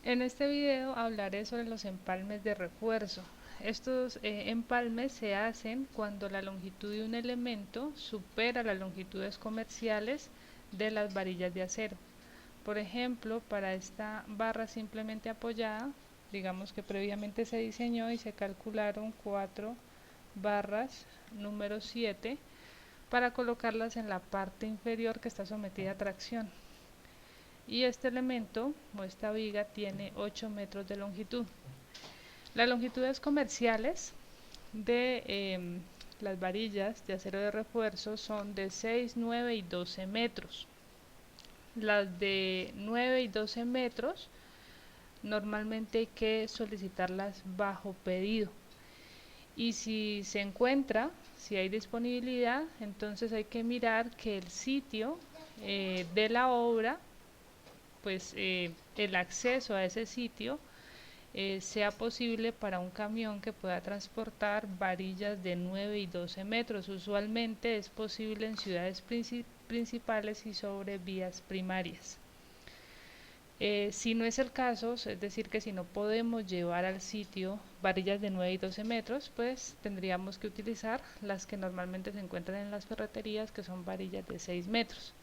En este video hablaré sobre los empalmes de refuerzo. Estos empalmes se hacen cuando la longitud de un elemento supera las longitudes comerciales de las varillas de acero. Por ejemplo, para esta barra simplemente apoyada, digamos que previamente se diseñó y se calcularon 4 barras número 7 para colocarlas en la parte inferior que está sometida a tracción. Y este elemento o esta viga tiene 8 metros de longitud. Las longitudes comerciales de las varillas de acero de refuerzo son de 6, 9 y 12 metros. Las de 9 y 12 metros normalmente hay que solicitarlas bajo pedido. Y si se encuentra, si hay disponibilidad, entonces hay que mirar que el sitio de la obra, pues el acceso a ese sitio sea posible para un camión que pueda transportar varillas de 9 y 12 metros. Usualmente es posible en ciudades principales y sobre vías primarias. Si no es el caso, es decir, que si no podemos llevar al sitio varillas de 9 y 12 metros, pues tendríamos que utilizar las que normalmente se encuentran en las ferreterías, que son varillas de 6 metros.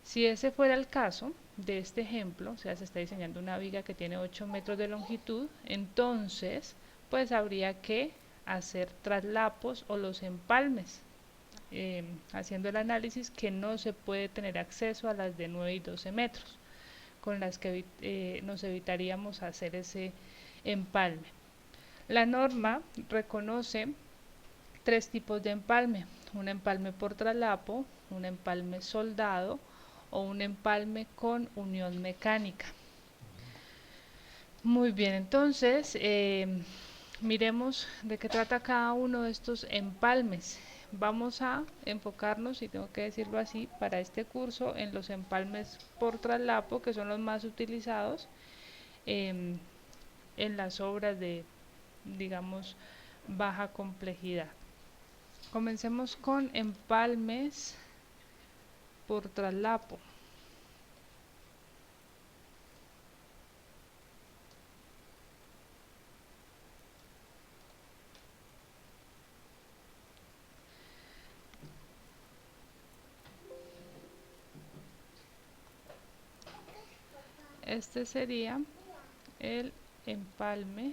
Si ese fuera el caso de este ejemplo, o sea, se está diseñando una viga que tiene 8 metros de longitud, entonces pues habría que hacer traslapos o los empalmes, haciendo el análisis que no se puede tener acceso a las de 9 y 12 metros, con las que nos evitaríamos hacer ese empalme. La norma reconoce tres tipos de empalme: un empalme por traslapo, un empalme soldado o un empalme con unión mecánica. Muy bien, entonces miremos de qué trata cada uno de estos empalmes. Vamos a enfocarnos, si tengo que decirlo así, para este curso en los empalmes por traslapo, que son los más utilizados eh, en las obras de, digamos, baja complejidad. Comencemos con empalmes por traslapo. Este sería el empalme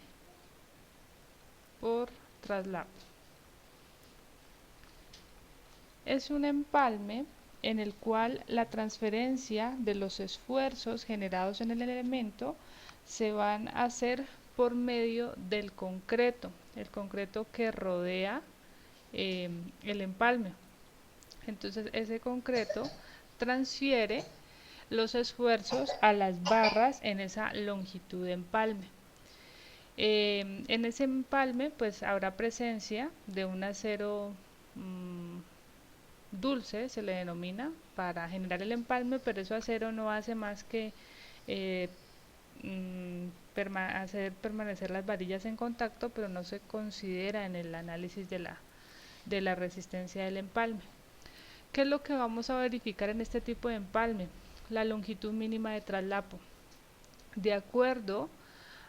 por traslapo. Es un empalme en el cual la transferencia de los esfuerzos generados en el elemento se van a hacer por medio del concreto, el concreto que rodea el empalme. Entonces ese concreto transfiere los esfuerzos a las barras en esa longitud de empalme. En ese empalme pues habrá presencia de un acero dulce, se le denomina, para generar el empalme, pero ese acero no hace más que eh, hacer permanecer las varillas en contacto, pero no se considera en el análisis de la resistencia del empalme. ¿Qué es lo que vamos a verificar en este tipo de empalme? La longitud mínima de traslapo. De acuerdo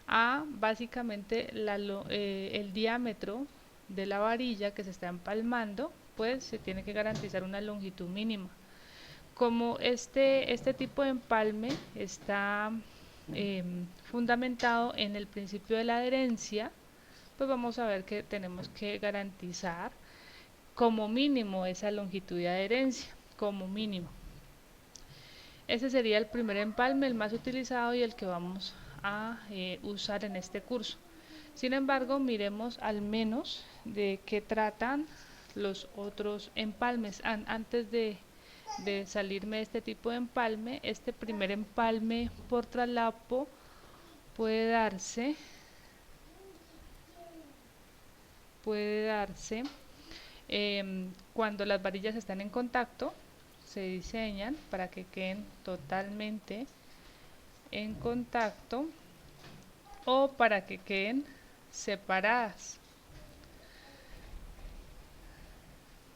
a básicamente el diámetro de la varilla que se está empalmando, pues se tiene que garantizar una longitud mínima. Como este tipo de empalme está eh, fundamentado en el principio de la adherencia, pues vamos a ver que tenemos que garantizar como mínimo esa longitud de adherencia, como mínimo. Ese sería el primer empalme, el más utilizado y el que vamos a usar en este curso. Sin embargo, miremos al menos de qué tratan los otros empalmes. Antes de salirme de este tipo de empalme, este primer empalme por traslapo puede darse, puede darse cuando las varillas están en contacto, se diseñan para que queden totalmente en contacto o para que queden separadas.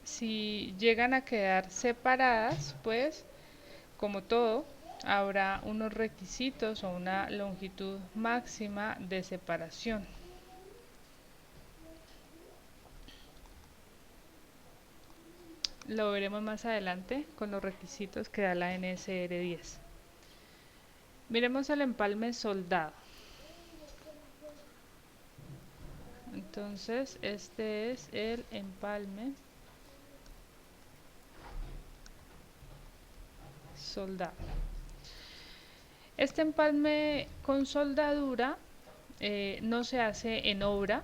Si llegan a quedar separadas, pues como todo, habrá unos requisitos o una longitud máxima de separación. Lo veremos más adelante con los requisitos que da la NSR 10. Miremos el empalme soldado. Entonces, este es el empalme soldado. Este empalme con soldadura no se hace en obra.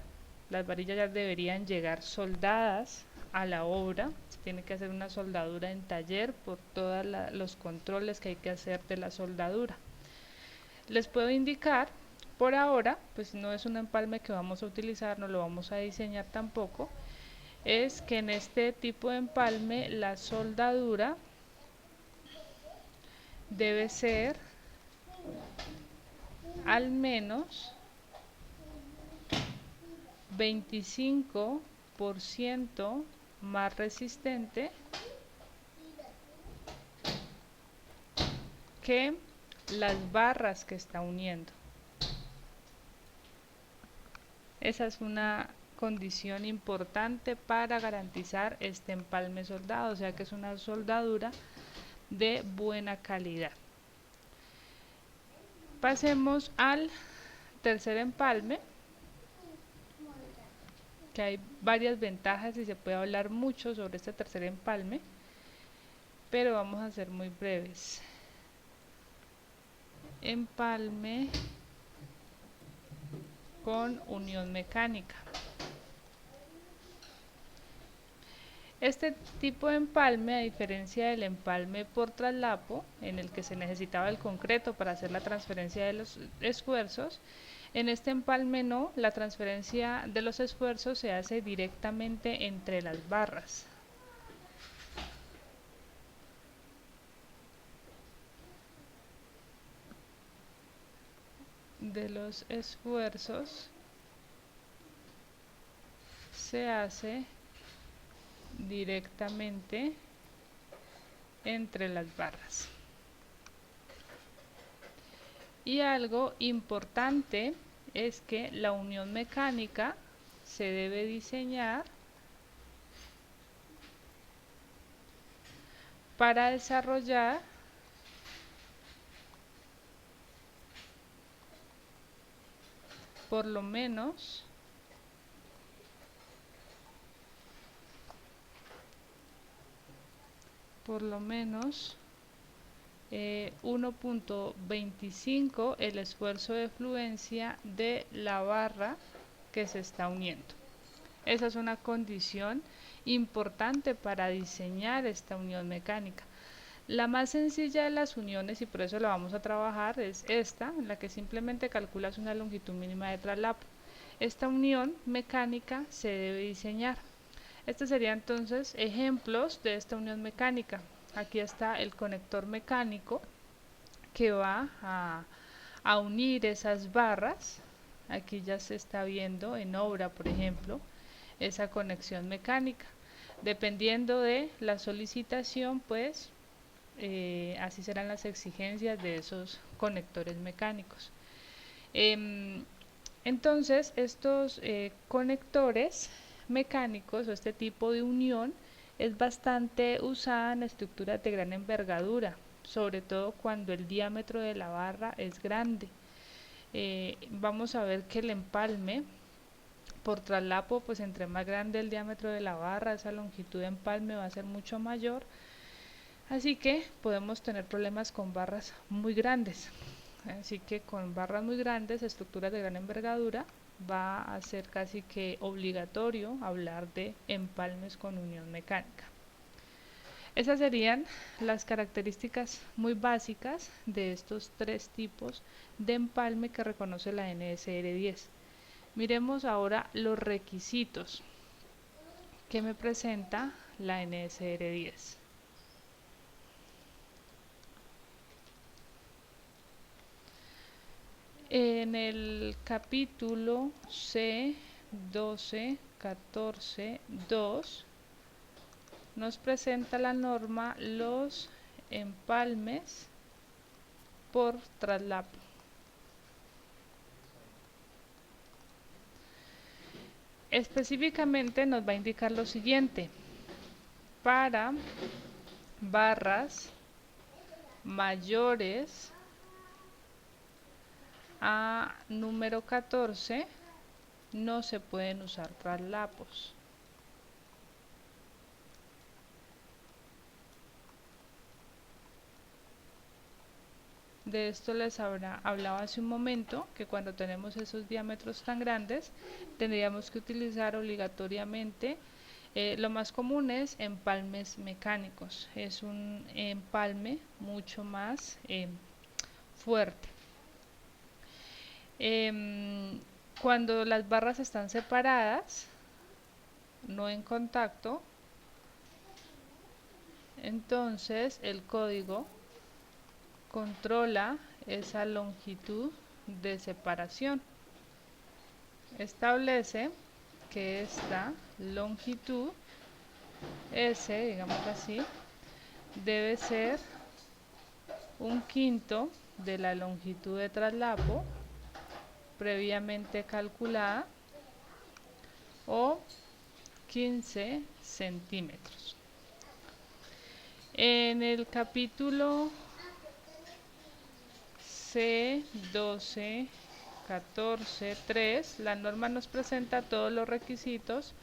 Las varillas ya deberían llegar soldadas a la obra. Se tiene que hacer una soldadura en taller por todos los controles que hay que hacer de la soldadura. Les puedo indicar, por ahora, pues no es un empalme que vamos a utilizar, no lo vamos a diseñar tampoco, es que en este tipo de empalme la soldadura debe ser al menos 25% más resistente que las barras que está uniendo. Esa es una condición importante para garantizar este empalme soldado, o sea que es una soldadura de buena calidad. Pasemos al tercer empalme, que hay varias ventajas y se puede hablar mucho sobre este tercer empalme, pero vamos a ser muy breves. Empalme con unión mecánica. Este tipo de empalme, a diferencia del empalme por traslapo, en el que se necesitaba el concreto para hacer la transferencia de los esfuerzos, en este empalme no, la transferencia de los esfuerzos se hace directamente entre las barras. De los esfuerzos se hace directamente entre las barras. Y algo importante es que la unión mecánica se debe diseñar para desarrollar por lo menos 1.25 el esfuerzo de fluencia de la barra que se está uniendo. Esa es una condición importante para diseñar esta unión mecánica. La más sencilla de las uniones, y por eso la vamos a trabajar, es esta, en la que simplemente calculas una longitud mínima de traslapo. Esta unión mecánica se debe diseñar. Estos serían entonces ejemplos de esta unión mecánica. Aquí está el conector mecánico que va a unir esas barras. Aquí ya se está viendo en obra, por ejemplo, esa conexión mecánica. Dependiendo de la solicitación, pues así serán las exigencias de esos conectores mecánicos. Entonces, estos conectores mecánicos o este tipo de unión es bastante usada en estructuras de gran envergadura, sobre todo cuando el diámetro de la barra es grande. Vamos a ver que el empalme por traslapo, pues entre más grande el diámetro de la barra, esa longitud de empalme va a ser mucho mayor, así que podemos tener problemas con barras muy grandes. Así que con barras muy grandes, estructuras de gran envergadura, va a ser casi que obligatorio hablar de empalmes con unión mecánica. Esas serían las características muy básicas de estos tres tipos de empalme que reconoce la NSR 10. Miremos ahora los requisitos que me presenta la NSR 10. En el capítulo C 12.14.2 nos presenta la norma los empalmes por traslapo. Específicamente nos va a indicar lo siguiente: para barras mayores a número 14 no se pueden usar traslapos. De esto les hablaba hace un momento, que cuando tenemos esos diámetros tan grandes tendríamos que utilizar obligatoriamente, lo más común es empalmes mecánicos. Es un empalme mucho más fuerte. Cuando las barras están separadas, no en contacto, entonces el código controla esa longitud de separación. Establece que esta longitud S, digamos así, debe ser un quinto de la longitud de traslapo previamente calculada, o 15 centímetros. En el capítulo C12 14.3, la norma nos presenta todos los requisitos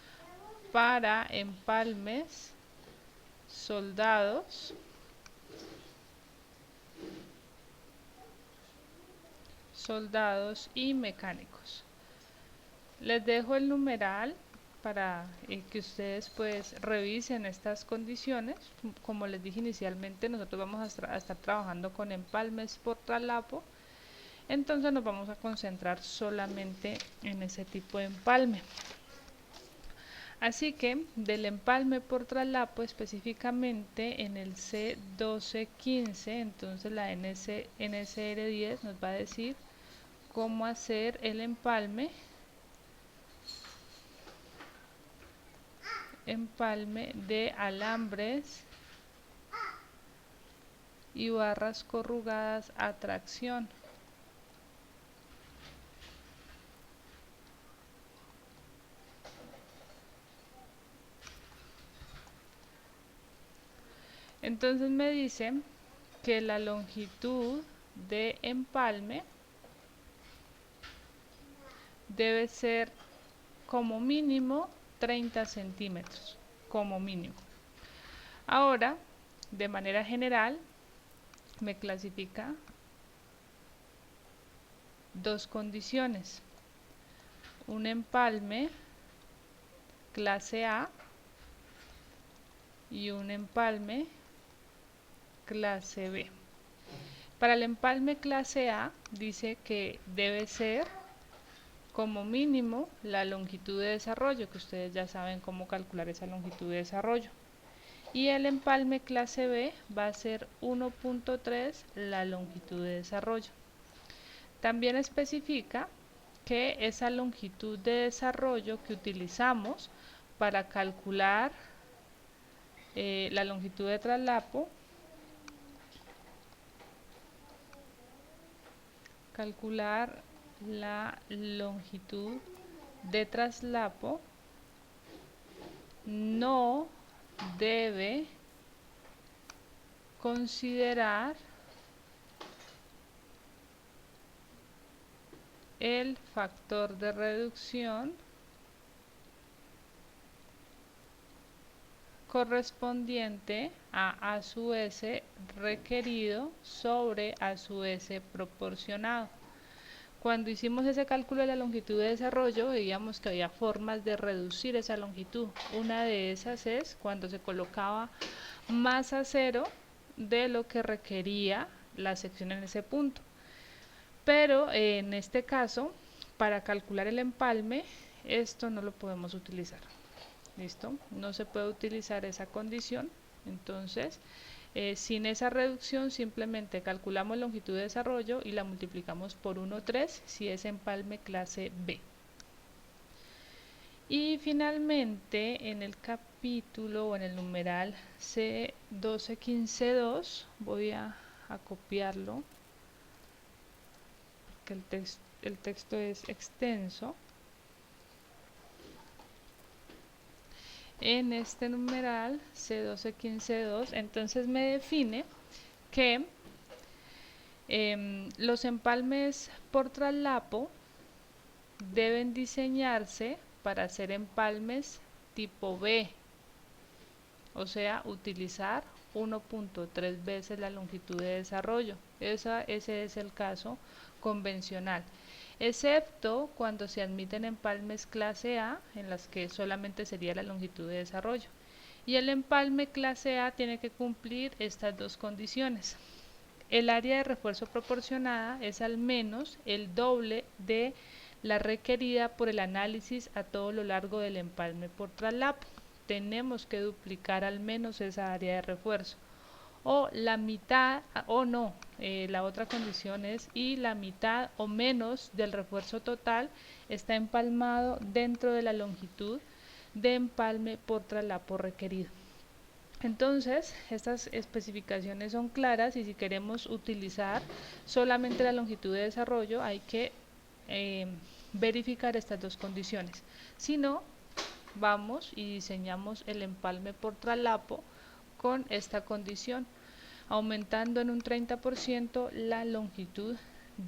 para empalmes soldados, y mecánicos. Les dejo el numeral para que ustedes pues revisen estas condiciones. Como les dije inicialmente, nosotros vamos a estar trabajando con empalmes por traslapo, entonces nos vamos a concentrar solamente en ese tipo de empalme. Así que del empalme por traslapo, específicamente en el C1215, entonces la NSR10 nos va a decir cómo hacer el empalme de alambres y barras corrugadas a tracción. Entonces me dice que la longitud de empalme debe ser como mínimo 30 centímetros, como mínimo. Ahora, de manera general, me clasifica dos condiciones: un empalme clase A y un empalme clase B. Para el empalme clase A dice que debe ser como mínimo la longitud de desarrollo, que ustedes ya saben cómo calcular esa longitud de desarrollo. Y el empalme clase B va a ser 1.3 la longitud de desarrollo. También especifica que esa longitud de desarrollo que utilizamos para calcular la longitud de traslapo, calcular la longitud de traslapo no debe considerar el factor de reducción correspondiente a su S requerido sobre a su S proporcionado. Cuando hicimos ese cálculo de la longitud de desarrollo, veíamos que había formas de reducir esa longitud. Una de esas es cuando se colocaba más acero de lo que requería la sección en ese punto. Pero en este caso, para calcular el empalme, esto no lo podemos utilizar. ¿Listo? No se puede utilizar esa condición. Entonces, sin esa reducción, simplemente calculamos longitud de desarrollo y la multiplicamos por 1,3 si es empalme clase B. Y finalmente, en el capítulo o en el numeral C1215.2, voy a copiarlo porque el texto es extenso. En este numeral C1215.2, entonces me define que los empalmes por traslapo deben diseñarse para hacer empalmes tipo B, o sea, utilizar 1.3 veces la longitud de desarrollo. Ese es el caso convencional, excepto cuando se admiten empalmes clase A, en las que solamente sería la longitud de desarrollo. Y el empalme clase A tiene que cumplir estas dos condiciones. El área de refuerzo proporcionada es al menos el doble de la requerida por el análisis a todo lo largo del empalme por traslapo. Tenemos que duplicar al menos esa área de refuerzo. O la mitad, o no, la otra condición es y la mitad o menos del refuerzo total está empalmado dentro de la longitud de empalme por traslapo requerido. Entonces, estas especificaciones son claras y si queremos utilizar solamente la longitud de desarrollo hay que verificar estas dos condiciones. Si no, vamos y diseñamos el empalme por traslapo con esta condición, aumentando en un 30% la longitud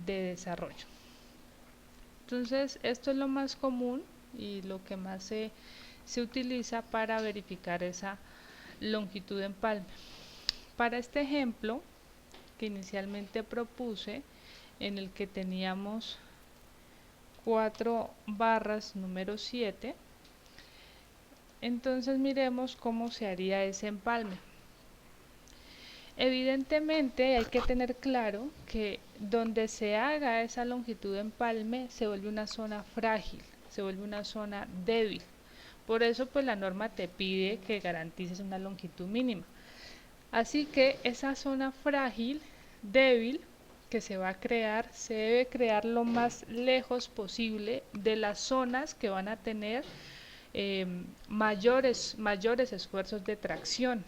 de desarrollo. Entonces, esto es lo más común y lo que más se utiliza para verificar esa longitud de empalme. Para este ejemplo que inicialmente propuse, en el que teníamos 4 barras número 7, entonces miremos cómo se haría ese empalme. Evidentemente hay que tener claro que donde se haga esa longitud de empalme se vuelve una zona frágil, se vuelve una zona débil. Por eso pues la norma te pide que garantices una longitud mínima. Así que esa zona frágil, débil, que se va a crear, se debe crear lo más lejos posible de las zonas que van a tener mayores esfuerzos de tracción.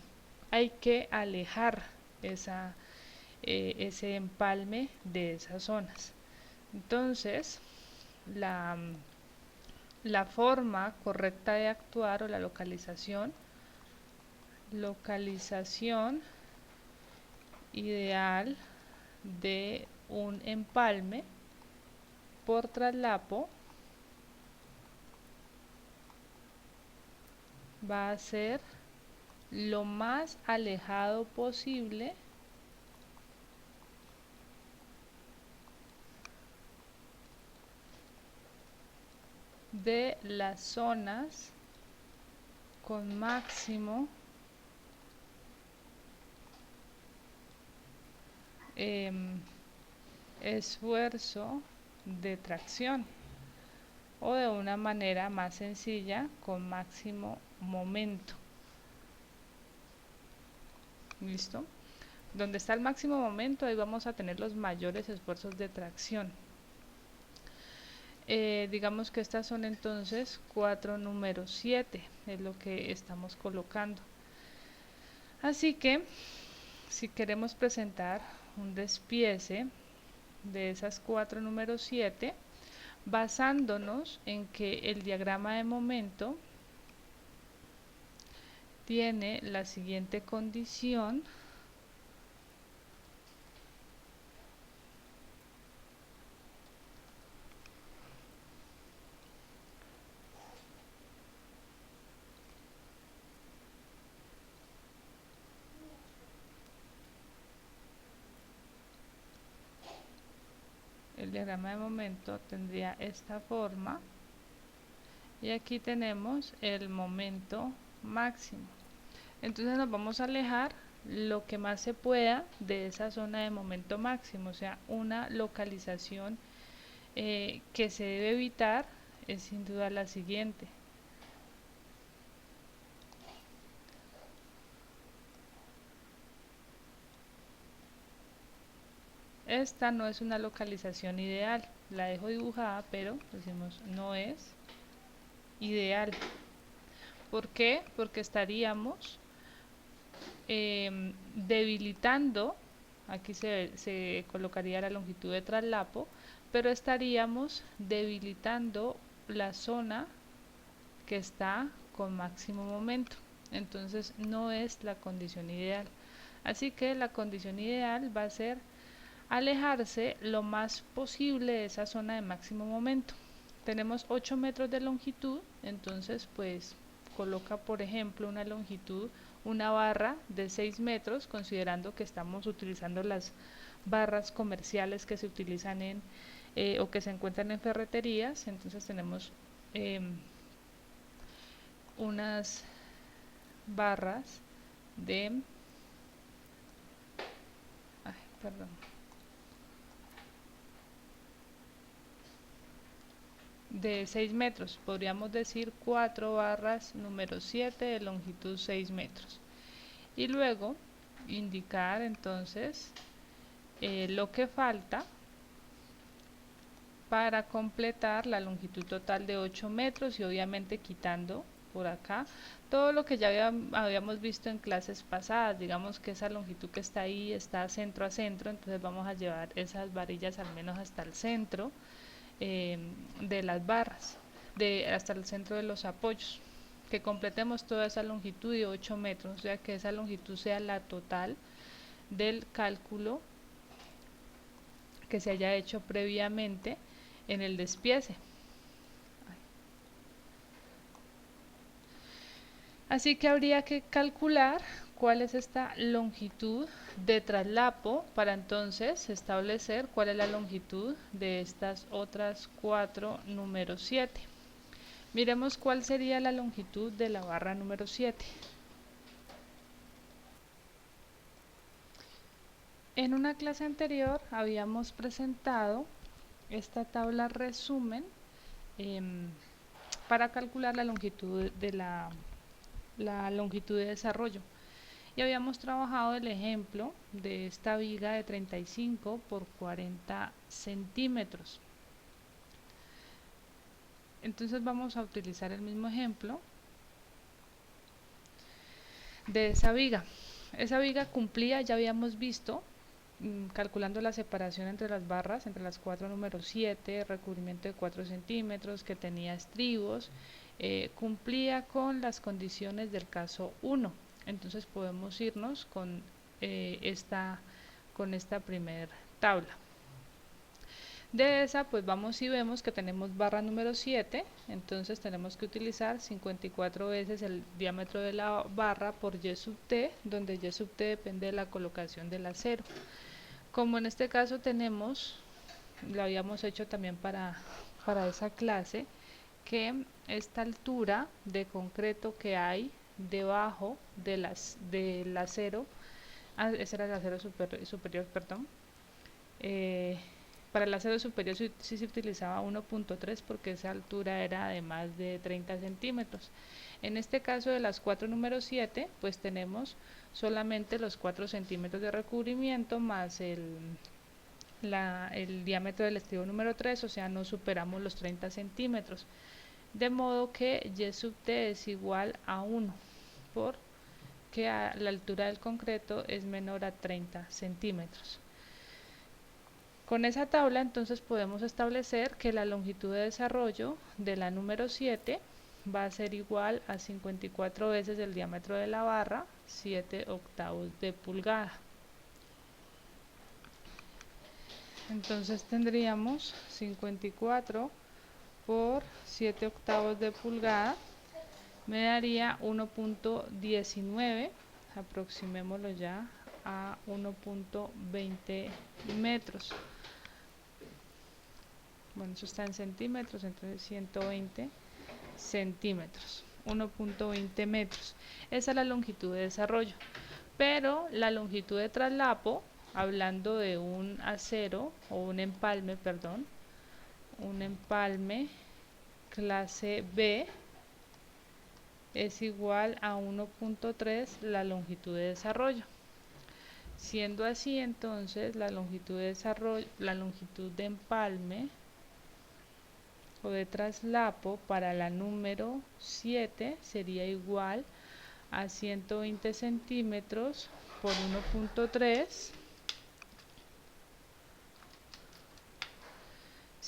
Hay que alejar ese empalme de esas zonas. Entonces, la forma correcta de actuar o la localización ideal de un empalme por traslapo va a ser lo más alejado posible de las zonas con máximo esfuerzo de tracción, o de una manera más sencilla, con máximo momento. ¿Listo? Donde está el máximo momento, ahí vamos a tener los mayores esfuerzos de tracción. Digamos que estas son entonces 4 número 7, es lo que estamos colocando. Así que, si queremos presentar un despiece de esas 4 número 7, basándonos en que el diagrama de momento tiene la siguiente condición. El diagrama de momento tendría esta forma y aquí tenemos el momento máximo. Entonces nos vamos a alejar lo que más se pueda de esa zona de momento máximo, o sea, una localización que se debe evitar es sin duda la siguiente. Esta no es una localización ideal, la dejo dibujada, pero decimos no es ideal. ¿Por qué? Porque estaríamos debilitando aquí se colocaría la longitud de traslapo, pero estaríamos debilitando la zona que está con máximo momento. Entonces no es la condición ideal. Así que la condición ideal va a ser alejarse lo más posible de esa zona de máximo momento. Tenemos 8 metros de longitud, entonces pues coloca por ejemplo una longitud, una barra de 6 metros, considerando que estamos utilizando las barras comerciales que se utilizan o que se encuentran en ferreterías. Entonces tenemos unas barras de perdón, de 6 metros, podríamos decir 4 barras número 7 de longitud 6 metros, y luego indicar entonces lo que falta para completar la longitud total de 8 metros, y obviamente quitando por acá todo lo que ya habíamos visto en clases pasadas. Digamos que esa longitud que está ahí está centro a centro, entonces vamos a llevar esas varillas al menos hasta el centro de las barras, hasta el centro de los apoyos, que completemos toda esa longitud de 8 metros, o sea que esa longitud sea la total del cálculo que se haya hecho previamente en el despiece. Así que habría que calcular cuál es esta longitud de traslapo para entonces establecer cuál es la longitud de estas otras 4 número 7. Miremos cuál sería la longitud de la barra número 7. En una clase anterior habíamos presentado esta tabla resumen para calcular la longitud de la longitud de desarrollo, y habíamos trabajado el ejemplo de esta viga de 35 por 40 centímetros. Entonces vamos a utilizar el mismo ejemplo de esa viga. Esa viga cumplía, ya habíamos visto, calculando la separación entre las barras, entre las 4 número 7, recubrimiento de 4 centímetros, que tenía estribos, cumplía con las condiciones del caso 1. Entonces podemos irnos con esta primera tabla. De esa pues vamos y vemos que tenemos barra número 7, entonces tenemos que utilizar 54 veces el diámetro de la barra por y sub t, donde y sub t depende de la colocación del acero. Como en este caso tenemos, lo habíamos hecho también para esa clase, que esta altura de concreto que hay debajo del acero, ese era el acero superior, perdón, para el acero superior sí se utilizaba 1.3 porque esa altura era de más de 30 centímetros. En este caso de las 4 número 7, pues tenemos solamente los 4 centímetros de recubrimiento más el diámetro del estribo número 3, o sea, no superamos los 30 centímetros. De modo que y sub t es igual a 1, porque la altura del concreto es menor a 30 centímetros. Con esa tabla entonces podemos establecer que la longitud de desarrollo de la número 7 va a ser igual a 54 veces el diámetro de la barra, 7 octavos de pulgada. Entonces tendríamos 54 por 7 octavos de pulgada, me daría 1.19, aproximémoslo ya a 1.20 metros. Bueno, eso está en centímetros, entonces 120 centímetros, 1.20 metros. Esa es la longitud de desarrollo. Pero la longitud de traslapo, hablando de un acero o un empalme, perdón, un empalme clase B, es igual a 1.3 la longitud de desarrollo. Siendo así, entonces la longitud de desarrollo, la longitud de empalme o de traslapo para la número 7 sería igual a 120 centímetros por 1.3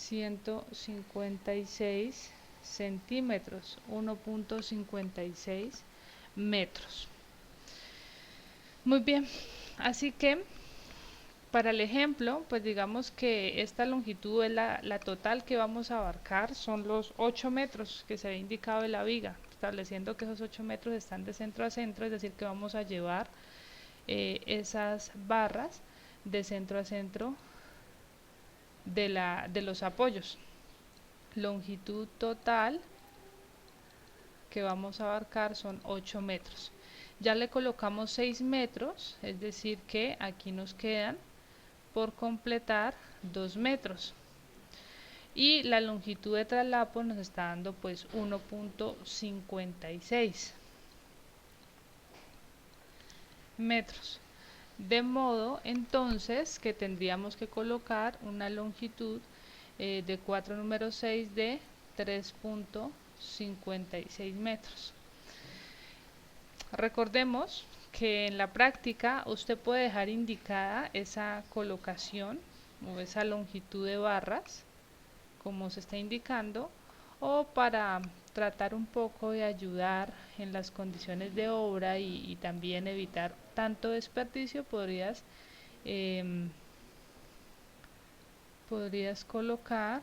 156 centímetros, 1.56 metros. Muy bien, así que para el ejemplo, pues digamos que esta longitud es la total que vamos a abarcar, son los 8 metros que se había indicado de la viga, estableciendo que esos 8 metros están de centro a centro, es decir, que vamos a llevar esas barras de centro a centro de los apoyos. Longitud total que vamos a abarcar son 8 metros. Ya le colocamos 6 metros, es decir que aquí nos quedan por completar 2 metros. Y la longitud de traslapo nos está dando pues 1.56 metros. De modo entonces que tendríamos que colocar una longitud de 4 número 6 de 3.56 metros. Recordemos que en la práctica usted puede dejar indicada esa colocación o esa longitud de barras como se está indicando, o para tratar un poco de ayudar en las condiciones de obra y también evitar tanto desperdicio, podrías colocar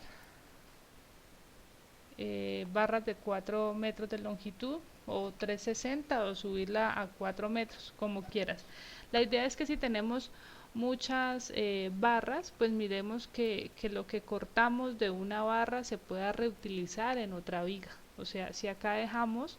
barras de 4 metros de longitud o 360 o subirla a 4 metros, como quieras. La idea es que si tenemos muchas barras, pues miremos que lo que cortamos de una barra se pueda reutilizar en otra viga. O sea, si acá dejamos,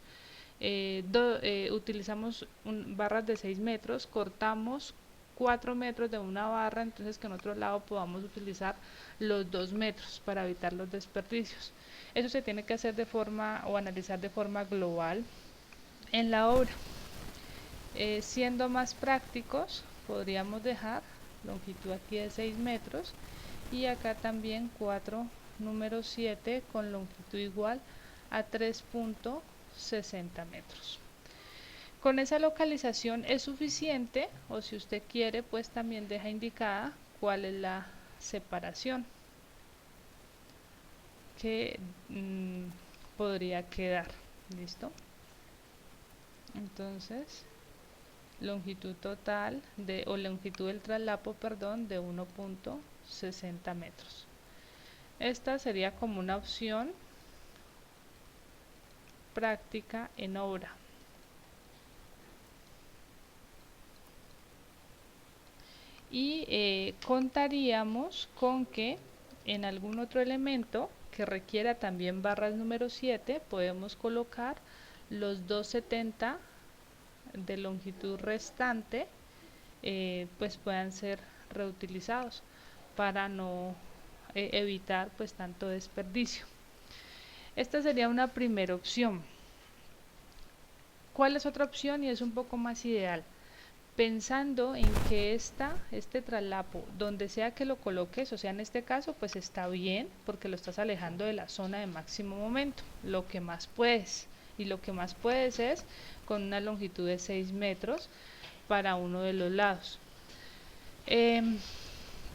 utilizamos barras de 6 metros, cortamos 4 metros de una barra, entonces que en otro lado podamos utilizar los 2 metros para evitar los desperdicios. Eso se tiene que hacer de forma o analizar de forma global en la obra. Siendo más prácticos, podríamos dejar longitud aquí de 6 metros y acá también 4 número 7 con longitud igual a 3.60 metros. Con esa localización es suficiente, o si usted quiere pues también deja indicada cuál es la separación que podría quedar. ¿Listo? Entonces longitud total o longitud del traslapo, perdón, de 1.60 metros. Esta sería como una opción práctica en obra. Y contaríamos con que en algún otro elemento que requiera también barras número 7 podemos colocar los 270 de longitud restante, pues puedan ser reutilizados para no evitar pues tanto desperdicio. Esta sería una primera opción. ¿Cuál es otra opción? Y es un poco más ideal, pensando en que este traslapo, donde sea que lo coloques, o sea en este caso pues está bien porque lo estás alejando de la zona de máximo momento, lo que más puedes, y lo que más puedes es con una longitud de 6 metros para uno de los lados.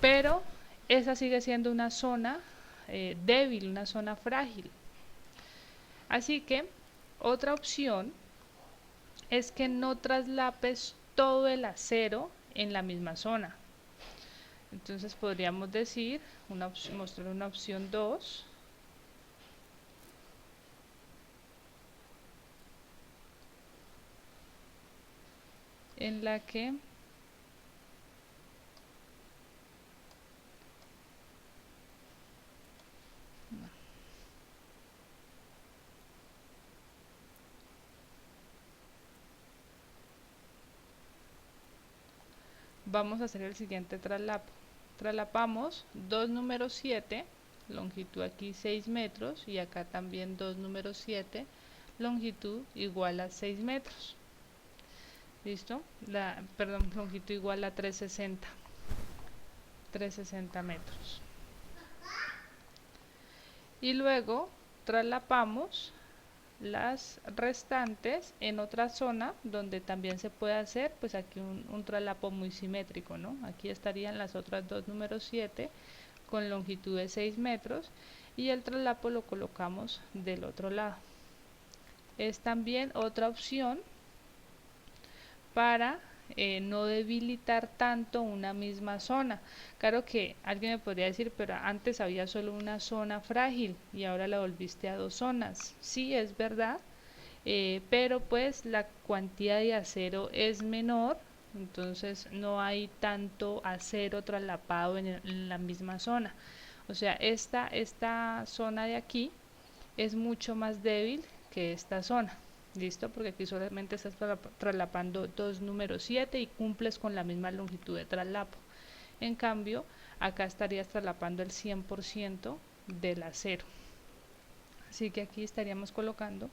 Pero esa sigue siendo una zona débil, una zona frágil. Así que otra opción es que no traslapes todo el acero en la misma zona. Entonces podríamos decir, mostrar una opción 2. En la que vamos a hacer el siguiente traslapo. Traslapamos 2 número 7, longitud aquí 6 metros y acá también 2 número 7, longitud igual a 6 metros. ¿Listo? Perdón, longitud igual a 360 metros. Y luego traslapamos las restantes en otra zona donde también se puede hacer pues aquí un traslapo muy simétrico, ¿no? Aquí estarían las otras 2 número 7 con longitud de 6 metros y el traslapo lo colocamos del otro lado. Es también otra opción para no debilitar tanto una misma zona. Claro que alguien me podría decir, pero antes había solo una zona frágil y ahora la volviste a dos zonas. Sí, es verdad, pero pues la cantidad de acero es menor, entonces no hay tanto acero traslapado en la misma zona. O sea, esta zona de aquí es mucho más débil que esta zona. ¿Listo? Porque aquí solamente estás traslapando dos números 7 y cumples con la misma longitud de traslapo. En cambio, acá estarías traslapando el 100% del acero. Así que aquí estaríamos colocando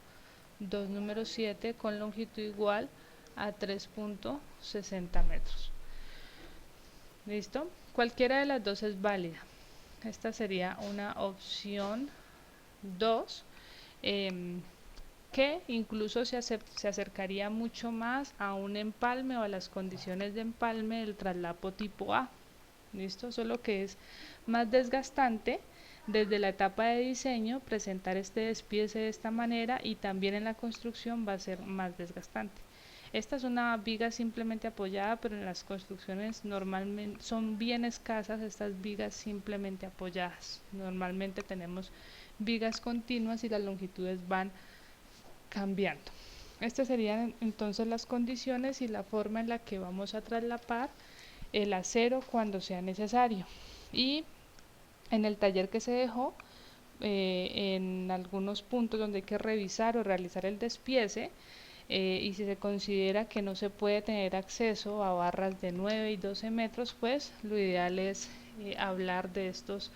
dos números 7 con longitud igual a 3.60 metros. ¿Listo? Cualquiera de las dos es válida. Esta sería una opción 2. Que incluso se acercaría mucho más a un empalme o a las condiciones de empalme del traslapo tipo A. ¿Listo? Solo que es más desgastante desde la etapa de diseño presentar este despiece de esta manera y también en la construcción va a ser más desgastante. Esta es una viga simplemente apoyada, pero en las construcciones normalmente son bien escasas estas vigas simplemente apoyadas. Normalmente tenemos vigas continuas y las longitudes van cambiando. Estas serían entonces las condiciones y la forma en la que vamos a traslapar el acero cuando sea necesario. Y en el taller que se dejó, en algunos puntos donde hay que revisar o realizar el despiece, y si se considera que no se puede tener acceso a barras de 9 y 12 metros, pues lo ideal es hablar de estos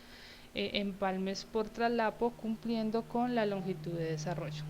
empalmes por traslapo cumpliendo con la longitud de desarrollo.